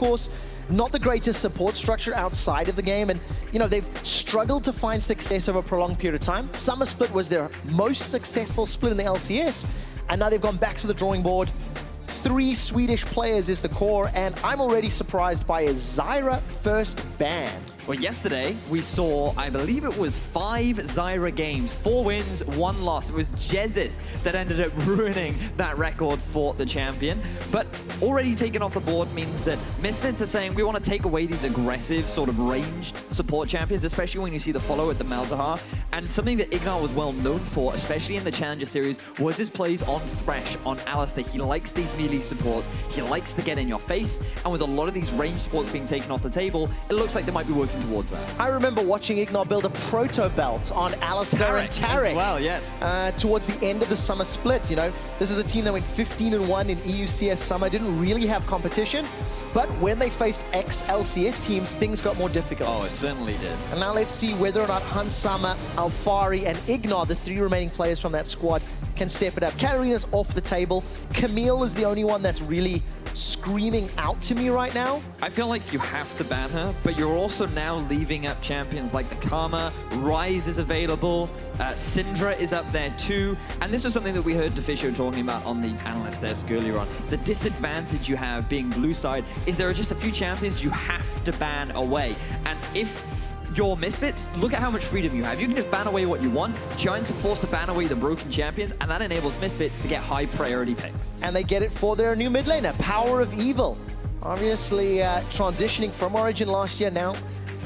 course, not the greatest support structure outside of the game, and you know, they've struggled to find success over a prolonged period of time. Summer Split was their most successful split in the LCS, and now they've gone back to the drawing board. 3 Swedish players is the core, and I'm already surprised by a Zyra first ban. Well, yesterday we saw, I believe it was 5 Zyra games, 4 wins, 1 loss. It was Jesus that ended up ruining that record for the champion. But already taken off the board means that Misfits are saying we want to take away these aggressive, sort of ranged support champions, especially when you see the follow at the Malzahar. And something that Ignar was well known for, especially in the Challenger Series, was his plays on Thresh, on Alistair. He likes these melee supports. He likes to get in your face. And with a lot of these ranged supports being taken off the table, it looks like they might be working towards that. I remember watching Ignar build a proto belt on Alistair and Tarek as well, yes. Towards the end of the Summer Split. You know, this is a team that went 15-1 in EUCS Summer, didn't really have competition, but when they faced ex-LCS teams, things got more difficult. Oh, it certainly did. And now let's see whether or not Hansama, Alfari, and Ignar, the 3 remaining players from that squad, can step it up. Katarina's off the table. Camille is the only one that's really screaming out to me right now. I feel like you have to ban her, but you're also now leaving up champions like the Karma, Ryze is available, Syndra is up there too, and this was something that we heard Deficio talking about on the analyst desk earlier on. The disadvantage you have being blue side is there are just a few champions you have to ban away, and if your Misfits, look at how much freedom you have. You can just ban away what you want. Giants are forced to ban away the broken champions, and that enables Misfits to get high priority picks. And they get it for their new mid laner, Power of Evil. Obviously transitioning from Origin last year now.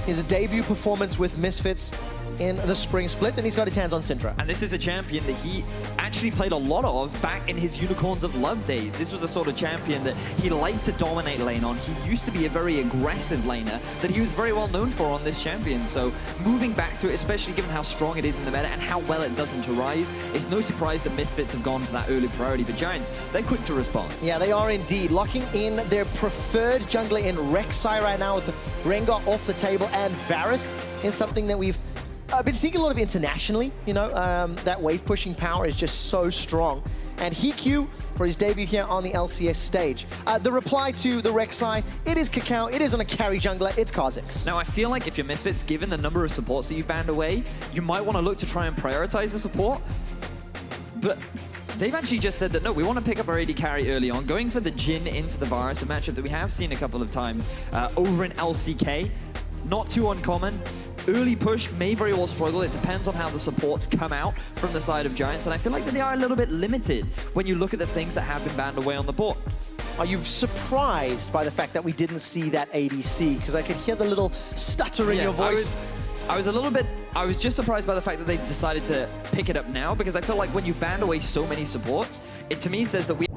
His debut performance with Misfits in the Spring Split, and he's got his hands on Syndra. And this is a champion that he actually played a lot of back in his Unicorns of Love days. This was a sort of champion that he liked to dominate lane on. He used to be a very aggressive laner that he was very well known for on this champion. So moving back to it, especially given how strong it is in the meta and how well it does into Ryze, it's no surprise that Misfits have gone for that early priority. But Giants, they're quick to respond. Yeah, they are indeed. Locking in their preferred jungler in Rek'Sai right now with the Rengar off the table, and Varus is something that we've been seeing a lot of internationally. You know, that wave pushing power is just so strong. And Hikyu for his debut here on the LCS stage. The reply to the Rek'Sai, it is Kakao, it is on a carry jungler, it's Kha'Zix. Now I feel like if you're Misfits, given the number of supports that you've banned away, you might want to look to try and prioritize the support. But they've actually just said that, no, we want to pick up our AD carry early on, going for the Jhin into the Varus, a matchup that we have seen a couple of times over in LCK. Not too uncommon. Early push may very well struggle. It depends on how the supports come out from the side of Giants, and I feel like that they are a little bit limited when you look at the things that have been banned away on the board. Are you surprised by the fact that we didn't see that ADC? Because I could hear the little stutter in your voice. I was just surprised by the fact that they've decided to pick it up now, because I feel like when you banned away so many supports, it to me says that we...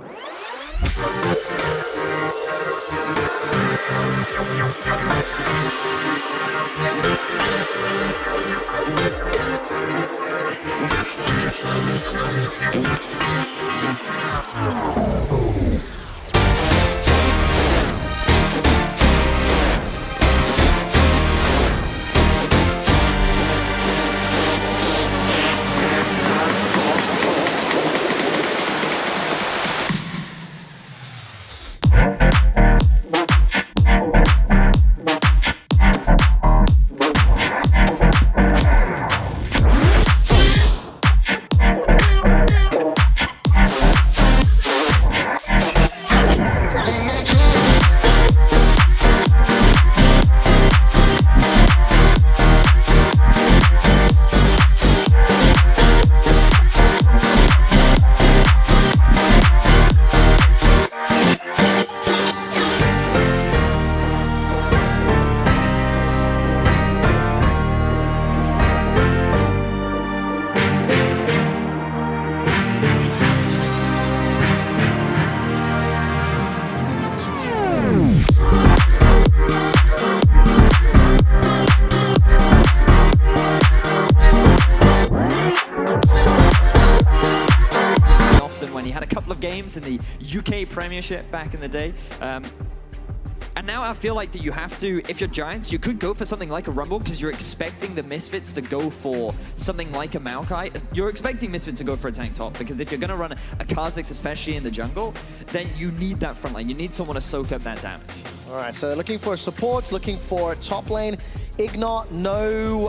games in the UK Premiership back in the day. And now I feel like that you have to, if you're Giants, you could go for something like a Rumble because you're expecting the Misfits to go for something like a Maokai. You're expecting Misfits to go for a tank top because if you're going to run a Kha'Zix, especially in the jungle, then you need that front line. You need someone to soak up that damage. All right, so they're looking for support, looking for top lane. Ignat, no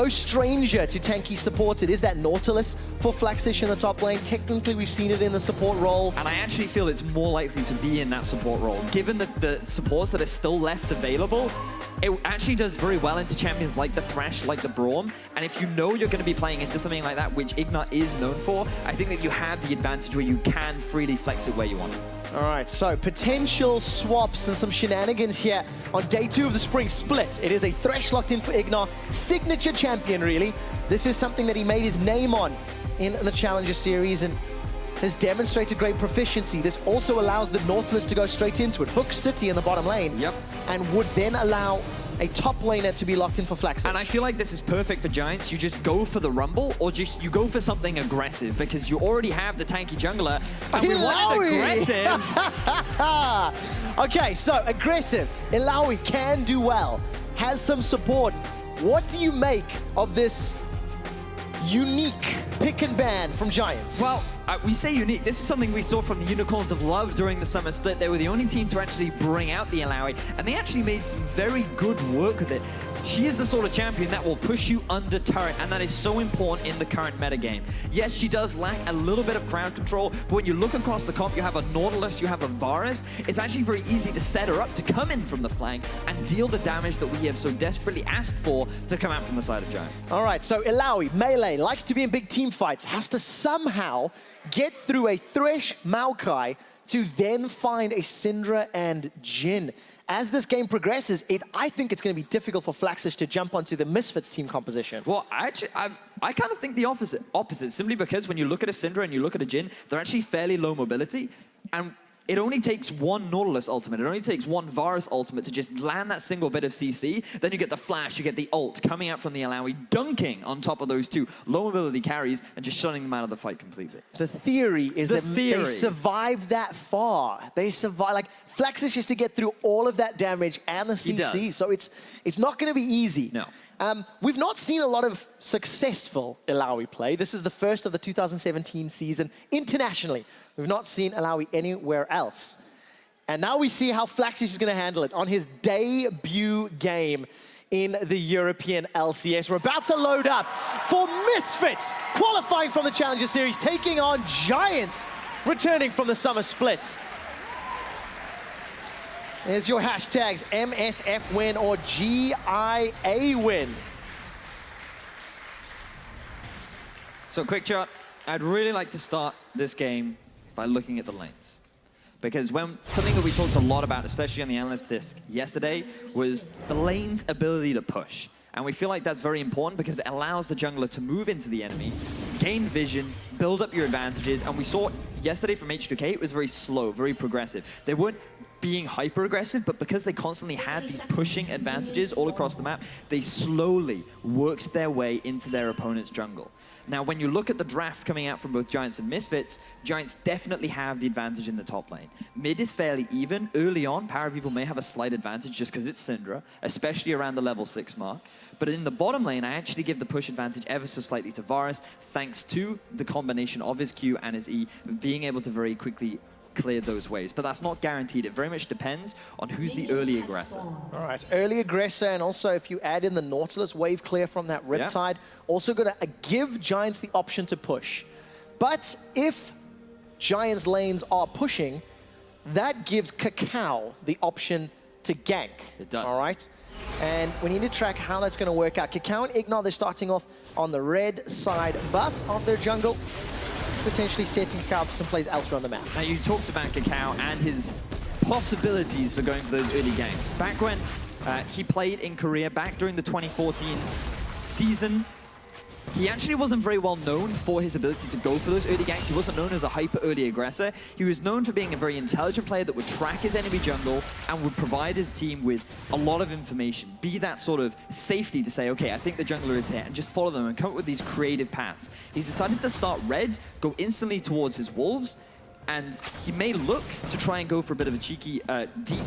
stranger to tanky support. It is that Nautilus for Flaxish in the top lane. Technically, we've seen it in the support role. And I actually feel it's more likely to be in that support role. Given the supports that are still left available, it actually does very well into champions like the Thresh, like the Braum. And if you know you're going to be playing into something like that, which Ignat is known for, I think that you have the advantage where you can freely flex it where you want it. All right, so potential swaps and some shenanigans here on day 2 of the Spring Split. It is a Thresh locked in for Ignat, signature champion, really. This is something that he made his name on in the Challenger Series and has demonstrated great proficiency. This also allows the Nautilus to go straight into it. Hook City in the bottom lane. Yep. And would then allow a top laner to be locked in for Flaxish. And I feel like this is perfect for Giants. You just go for the Rumble, or just you go for something aggressive, because you already have the tanky jungler, and we want it aggressive. Okay, so aggressive. Ilaoi can do well, has some support. What do you make of this unique pick and ban from Giants? Well, we say unique. This is something we saw from the Unicorns of Love during the Summer Split. They were the only team to actually bring out the Ilaoi, and they actually made some very good work with it. She is the sort of champion that will push you under turret, and that is so important in the current metagame. Yes, she does lack a little bit of crowd control, but when you look across the comp, you have a Nautilus, you have a Varus. It's actually very easy to set her up to come in from the flank and deal the damage that we have so desperately asked for to come out from the side of Giants. All right, so Ilaoi, melee, likes to be in big team fights, has to somehow get through a Thresh Maokai to then find a Syndra and Jhin. As this game progresses, I think it's going to be difficult for Flaxish to jump onto the Misfits team composition. Well, I kind of think the opposite, simply because when you look at a Syndra and you look at a Jhin, they're actually fairly low mobility, and it only takes one Nautilus ultimate, it only takes one Varus ultimate to just land that single bit of CC. Then you get the flash, you get the ult coming out from the Ilaoi, dunking on top of those two low mobility carries and just shutting them out of the fight completely. The theory is that they survived that far. They survived, like Flaxish is to get through all of that damage and the CC, so it's not going to be easy. No. We've not seen a lot of successful Ilaoi play. This is the first of the 2017 season internationally. We've not seen Ilaoi anywhere else. And now we see how Flaxish is going to handle it on his debut game in the European LCS. We're about to load up for Misfits, qualifying from the Challenger Series, taking on Giants, returning from the Summer Split. There's your hashtags, MSF win or GIA win. So quick chat, I'd really like to start this game by looking at the lanes. Because something that we talked a lot about, especially on the analyst disc yesterday, was the lane's ability to push. And we feel like that's very important because it allows the jungler to move into the enemy, gain vision, build up your advantages. And we saw yesterday from H2K, it was very slow, very progressive. They weren't being hyper-aggressive, but because they constantly had these pushing advantages all across the map, they slowly worked their way into their opponent's jungle. Now, when you look at the draft coming out from both Giants and Misfits, Giants definitely have the advantage in the top lane. Mid is fairly even. Early on, Power of Evil may have a slight advantage just because it's Syndra, especially around the level 6 mark. But in the bottom lane, I actually give the push advantage ever so slightly to Varus, thanks to the combination of his Q and his E, being able to very quickly clear those waves. But that's not guaranteed. It very much depends on who's the early aggressor. All right, early aggressor, and also if you add in the Nautilus wave clear from that Riptide, also going to give Giants the option to push. But if Giants lanes are pushing, that gives Kakao the option to gank. It does. All right? And we need to track how that's going to work out. Kakao and Ignat, they're starting off on the red side buff of their jungle, potentially setting Kakao up some plays elsewhere on the map. Now, you talked about Kakao and his possibilities for going for those early ganks. Back when he played in Korea, back during the 2014 season, he actually wasn't very well known for his ability to go for those early ganks. He wasn't known as a hyper early aggressor. He was known for being a very intelligent player that would track his enemy jungle and would provide his team with a lot of information. Be that sort of safety to say, okay, I think the jungler is here, and just follow them and come up with these creative paths. He's decided to start red, go instantly towards his wolves, and he may look to try and go for a bit of a cheeky, deep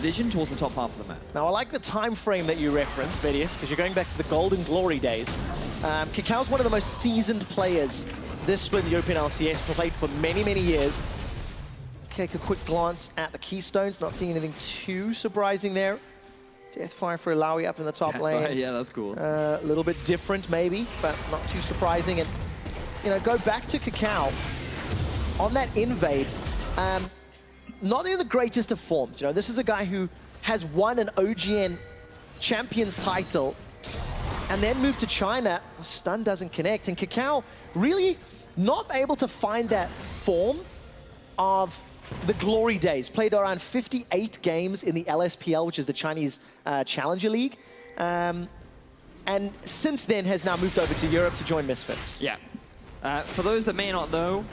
vision towards the top half of the map. Now, I like the time frame that you referenced, Vedius, because you're going back to the Golden Glory days. Kakao's one of the most seasoned players this split in the European LCS, played for many, many years. Take a quick glance at the Keystones, not seeing anything too surprising there. Deathfire for Ilaoi up in the top lane. Yeah, that's cool. A little bit different maybe, but not too surprising. And, you know, go back to Kakao. On that invade, not in the greatest of forms. You know, this is a guy who has won an OGN Champions title and then moved to China. The stun doesn't connect, and Kakao really not able to find that form of the glory days. Played around 58 games in the LSPL, which is the Chinese Challenger League. And since then has now moved over to Europe to join Misfits. Yeah. For those that may not know,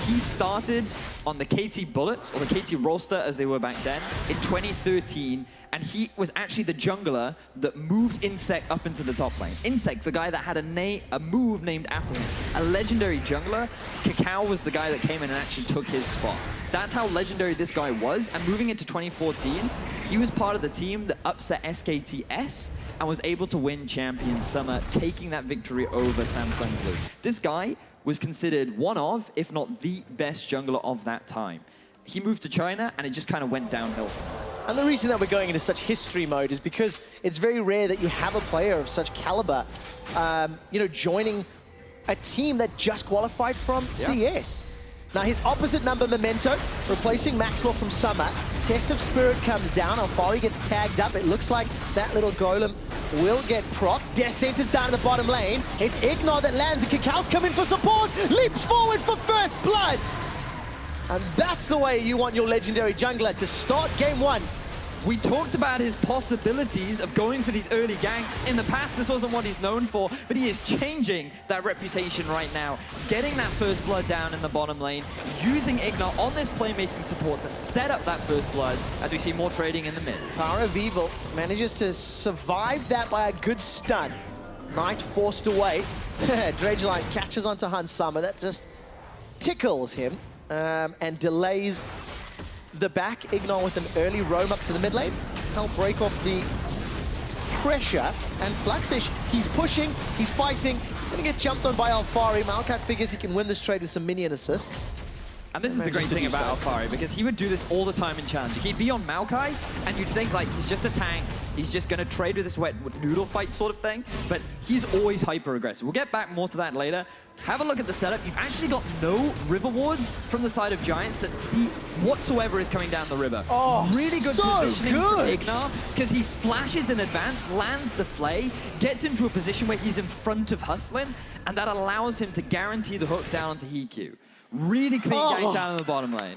he started on the KT Bullets, or the KT roster as they were back then, in 2013, and he was actually the jungler that moved Insect up into the top lane. Insect, the guy that had a move named after him. A legendary jungler. Kakao was the guy that came in and actually took his spot. That's how legendary this guy was, and moving into 2014, he was part of the team that upset SKTS and was able to win Champion Summer, taking that victory over Samsung Blue. This guy was considered one of, if not the best jungler of that time. He moved to China, and it just kind of went downhill. And the reason that we're going into such history mode is because it's very rare that you have a player of such caliber, you know, joining a team that just qualified from CS. Now his opposite number, Memento, replacing Maxwell from Summer. Test of Spirit comes down, Alfari gets tagged up. It looks like that little golem will get procced. Death Sentence down in the bottom lane. It's Ignor that lands, and Kakao's coming for support. Leaps forward for first blood. And that's the way you want your legendary jungler to start game one. We talked about his possibilities of going for these early ganks. In the past, this wasn't what he's known for, but he is changing that reputation right now. Getting that first blood down in the bottom lane, using Ignor on this playmaking support to set up that first blood, as we see more trading in the mid. Power of Evil manages to survive that by a good stun. Knight forced away. Dredgeline catches onto Hans Summer. That just tickles him and delays the back. Ignor with an early roam up to the mid lane. Help break off the pressure. And Fluxish, he's pushing, he's fighting. Gonna get jumped on by Alfari. Maokai figures he can win this trade with some minion assists. And this is the great thing about Alfari, because he would do this all the time in Challenger. He'd be on Maokai, and you'd think, like, he's just a tank. He's just going to trade with this wet noodle fight sort of thing, but he's always hyper-aggressive. We'll get back more to that later. Have a look at the setup. You've actually got no river wards from the side of Giants that see whatsoever is coming down the river. Oh, really good so positioning good. from Ignor, because he flashes in advance, lands the flay, gets into a position where he's in front of Hustlin, and that allows him to guarantee the hook down onto Hikyu. Really clean gank down in the bottom lane.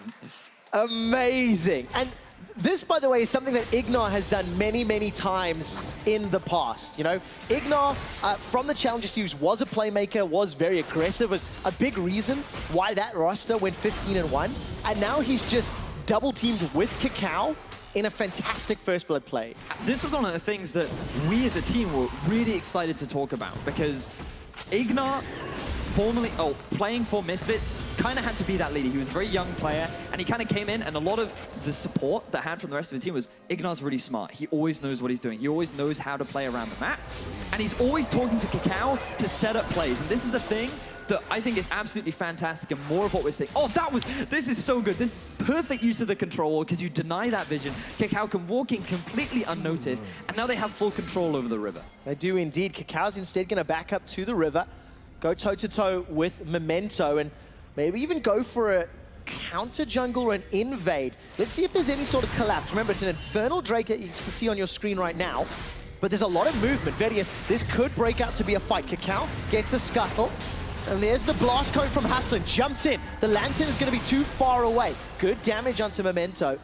Amazing. And this, by the way, is something that Ignor has done many, many times in the past. You know, Ignor from the Challenger Series was a playmaker, was very aggressive, was a big reason why that roster went 15-1. And now he's just double teamed with Kakao in a fantastic first blood play. This was one of the things that we as a team were really excited to talk about, because Ignor, playing for Misfits, kind of had to be that leader. He was a very young player, and he kind of came in, and a lot of the support that had from the rest of the team was, Ignor's really smart. He always knows what he's doing. He always knows how to play around the map, and he's always talking to Kakao to set up plays. And this is the thing that I think is absolutely fantastic, and more of what we're seeing. Oh, this is so good. This is perfect use of the control, because you deny that vision. Kakao can walk in completely unnoticed, and now they have full control over the river. They do indeed. Kakao's instead going to back up to the river, go toe-to-toe with Memento, and maybe even go for a counter jungle or an invade. Let's see if there's any sort of collapse. Remember, it's an Infernal Drake that you can see on your screen right now, but there's a lot of movement. Verius, this could break out to be a fight. Kakao gets the scuttle, and there's the blast cone from Hustlin. Jumps in. The Lantern is going to be too far away. Good damage onto Memento.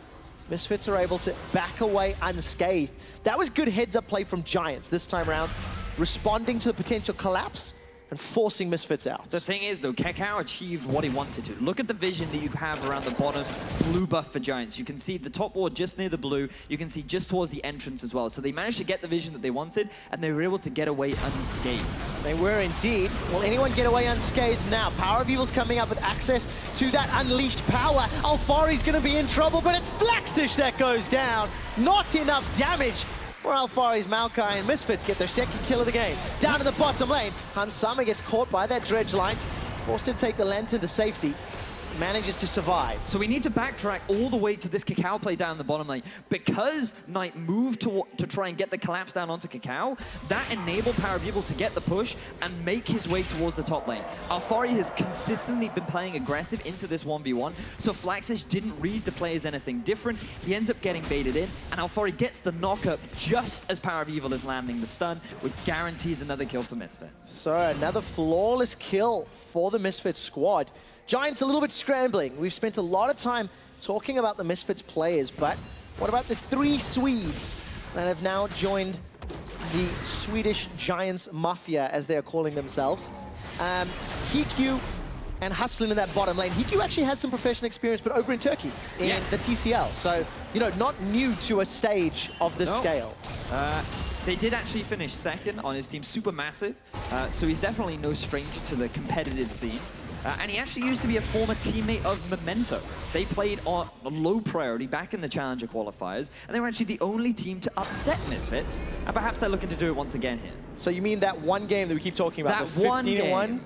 Misfits are able to back away unscathed. That was good heads-up play from Giants this time around, responding to the potential collapse and forcing Misfits out. The thing is, though, Kakao achieved what he wanted to. Look at the vision that you have around the bottom blue buff for Giants. You can see the top ward just near the blue. You can see just towards the entrance as well. So they managed to get the vision that they wanted, and they were able to get away unscathed. They were indeed. Will anyone get away unscathed now? Power of Evil's coming up with access to that unleashed power. Alfari's going to be in trouble, but it's Flaxish that goes down. Not enough damage. Where Alfari's Maokai and Misfits get their second kill of the game. Down in the bottom lane, Hans Summer gets caught by that dredge line, forced to take the Lantern to safety. manages to survive. So we need to backtrack all the way to this Kakao play down the bottom lane. Because Knight moved to try and get the collapse down onto Kakao, that enabled Power of Evil to get the push and make his way towards the top lane. Alphari has consistently been playing aggressive into this 1v1, so Flaxish didn't read the play as anything different. He ends up getting baited in, and Alphari gets the knock-up just as Power of Evil is landing the stun, which guarantees another kill for Misfits. So another flawless kill for the Misfits squad. Giants a little bit scrambling. We've spent a lot of time talking about the Misfits players, but what about the 3 Swedes that have now joined the Swedish Giants Mafia, as they're calling themselves? Hikyu and Hustlin in that bottom lane. Hikyu actually has some professional experience, but over in Turkey, in the TCL. So, you know, not new to a stage of this scale. They did actually finish second on his team, Supermassive, so he's definitely no stranger to the competitive scene. And he actually used to be a former teammate of Memento. They played on a low priority back in the Challenger qualifiers, and they were actually the only team to upset Misfits, and perhaps they're looking to do it once again here. So you mean that one game that we keep talking about, that the 15-1?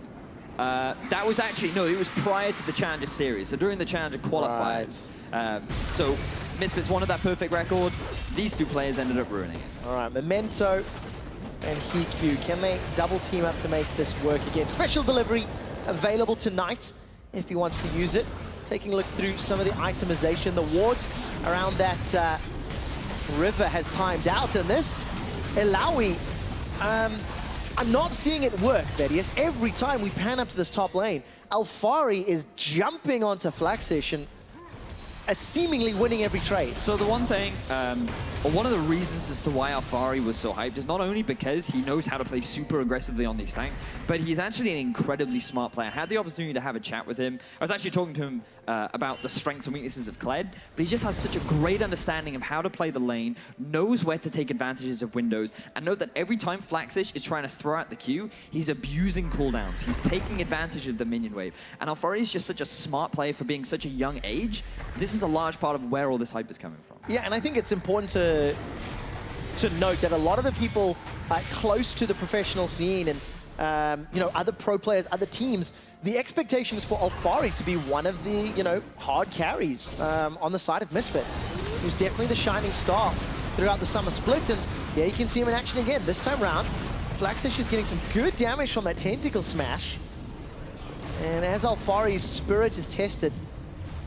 That was actually, no, it was prior to the Challenger series, so during the Challenger qualifiers. Right. So Misfits wanted that perfect record. These 2 players ended up ruining it. All right, Memento and Hikyu, can they double team up to make this work again? Special delivery available tonight if he wants to use it. Taking a look through some of the itemization, the wards around that river has timed out, and this Ilaoi, I'm not seeing it work, Vedius. Every time we pan up to this top lane, Alphari is jumping onto Flaxish and seemingly winning every trade. So the one thing, one of the reasons as to why Alphari was so hyped is not only because he knows how to play super aggressively on these tanks, but he's actually an incredibly smart player. I had the opportunity to have a chat with him. I was actually talking to him about the strengths and weaknesses of Kled, but he just has such a great understanding of how to play the lane, knows where to take advantages of windows, and note that every time Flaxish is trying to throw out the Q, he's abusing cooldowns. He's taking advantage of the minion wave. And Alphari is just such a smart player for being such a young age. This is a large part of where all this hype is coming from. Yeah, and I think it's important to note that a lot of the people close to the professional scene and you know, other pro players, other teams, the expectation is for Alphari to be one of the, you know, hard carries on the side of Misfits. He was definitely the shining star throughout the summer split, and yeah, you can see him in action again. This time round, Flaxish is getting some good damage from that tentacle smash. And as Alphari's spirit is tested,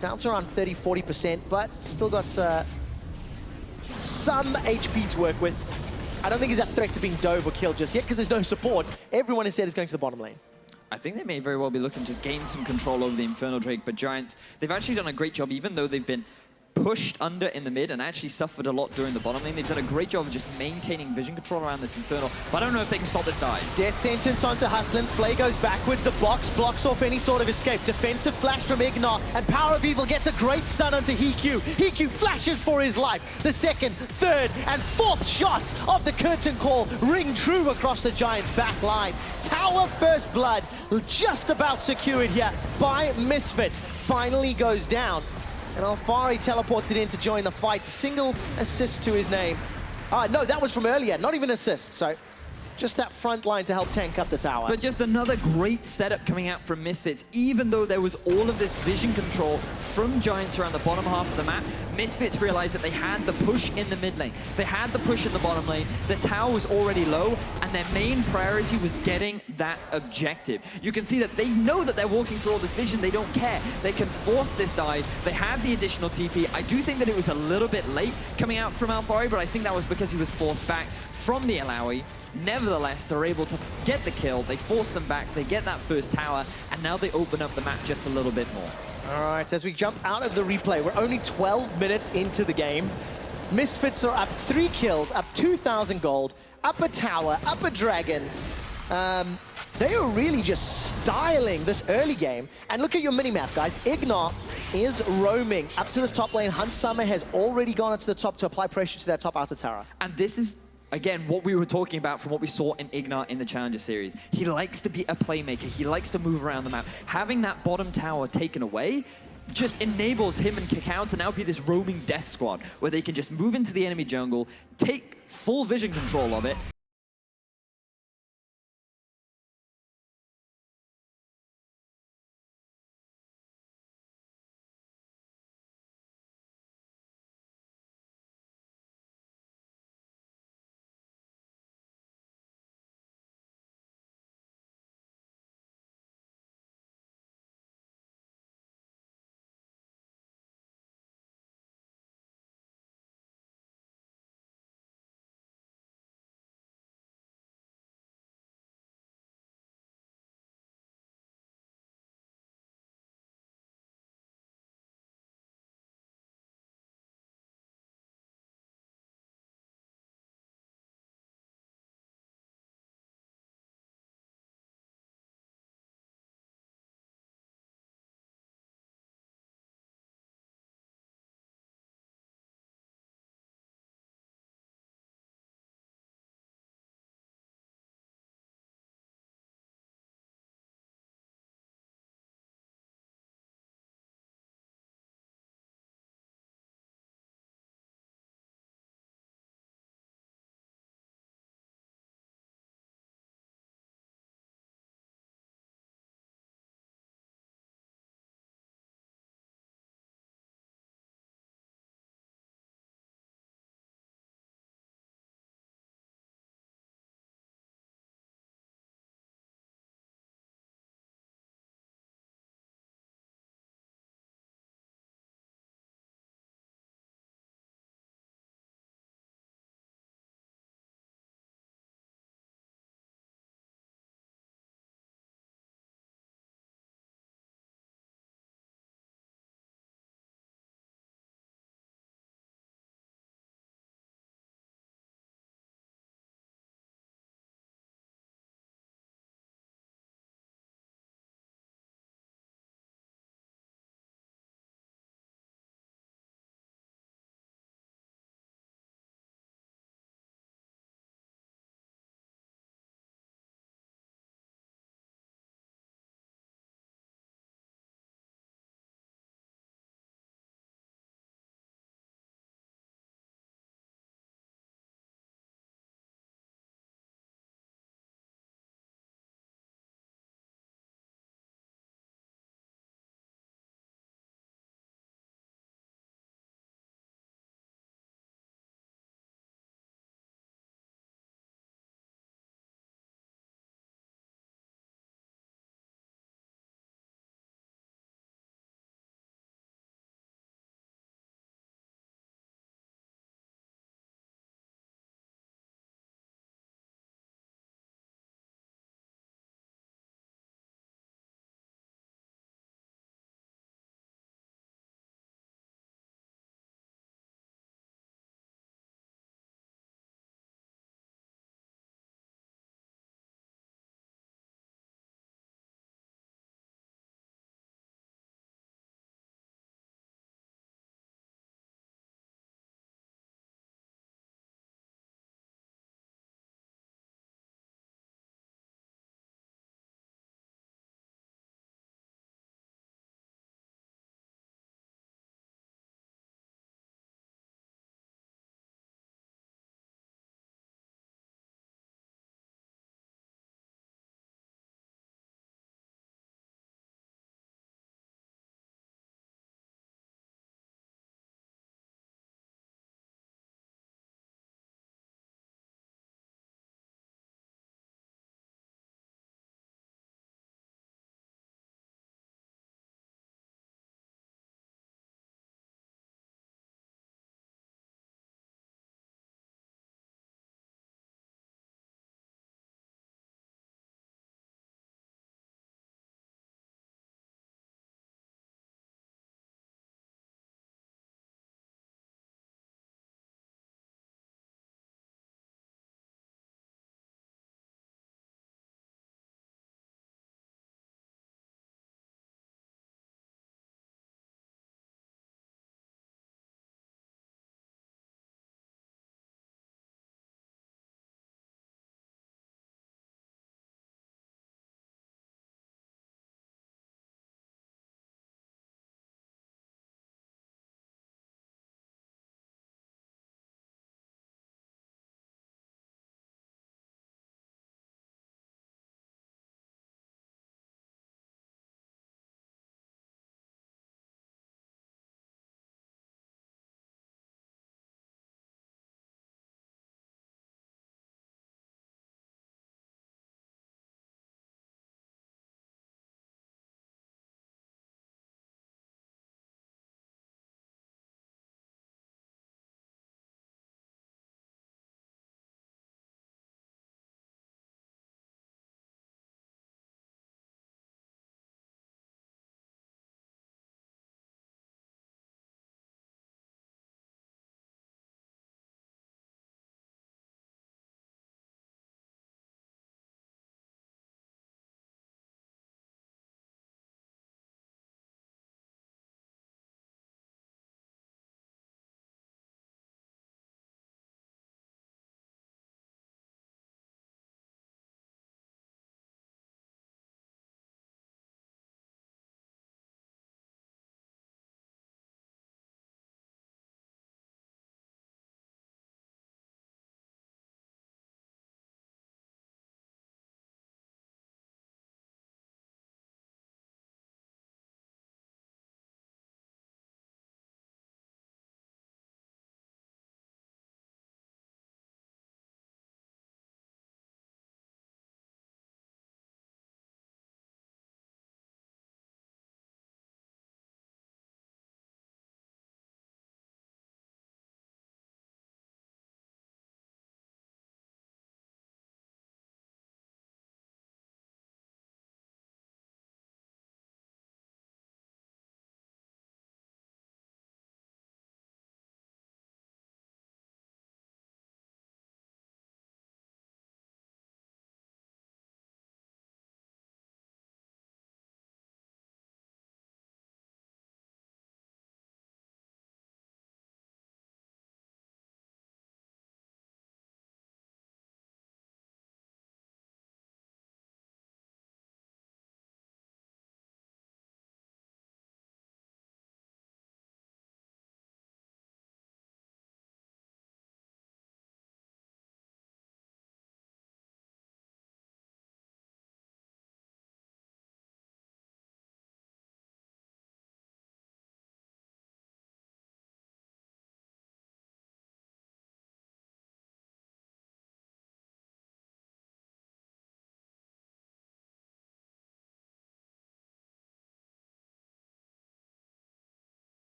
down to around 30–40%, but still got some HP to work with. I don't think he's that threat to being dove or killed just yet, because there's no support. Everyone instead is going to the bottom lane. I think they may very well be looking to gain some control over the Infernal Drake, but Giants, they've actually done a great job, even though they've been pushed under in the mid and actually suffered a lot during the bottom lane. They've done a great job of just maintaining vision control around this Infernal, but I don't know if they can stop this dive. Death sentence onto Hustlin. Flay goes backwards. The box blocks off any sort of escape. Defensive flash from Ignar, and Power of Evil gets a great stun onto Hikyu. Hikyu flashes for his life. The second, third, and fourth shots of the curtain call ring true across the Giants' back line. Tower first blood, just about secured here by Misfits. Finally goes down. And Alphari teleported in to join the fight. Single assist to his name. No, that was from earlier, not even assist. So just that front line to help tank up the tower. But just another great setup coming out from Misfits. Even though there was all of this vision control from Giants around the bottom half of the map, Misfits realized that they had the push in the mid lane. They had the push in the bottom lane. The tower was already low, and their main priority was getting that objective. You can see that they know that they're walking through all this vision. They don't care. They can force this dive. They have the additional TP. I do think that it was a little bit late coming out from Alphari, but I think that was because he was forced back from the Ilaoi. Nevertheless, they're able to get the kill. They force them back. They get that first tower, and now they open up the map just a little bit more. All right, as we jump out of the replay, we're only 12 minutes into the game. Misfits are up 3 kills, up 2,000 gold, up a tower, up a dragon. They are really just styling this early game. And look at your minimap, guys. Ignar is roaming up to this top lane. Hunt Summer has already gone up to the top to apply pressure to that top outer tower. And this is, again, what we were talking about from what we saw in Ignar in the Challenger series. He likes to be a playmaker. He likes to move around the map. Having that bottom tower taken away just enables him and Kakao to now be this roaming death squad, where they can just move into the enemy jungle, take full vision control of it,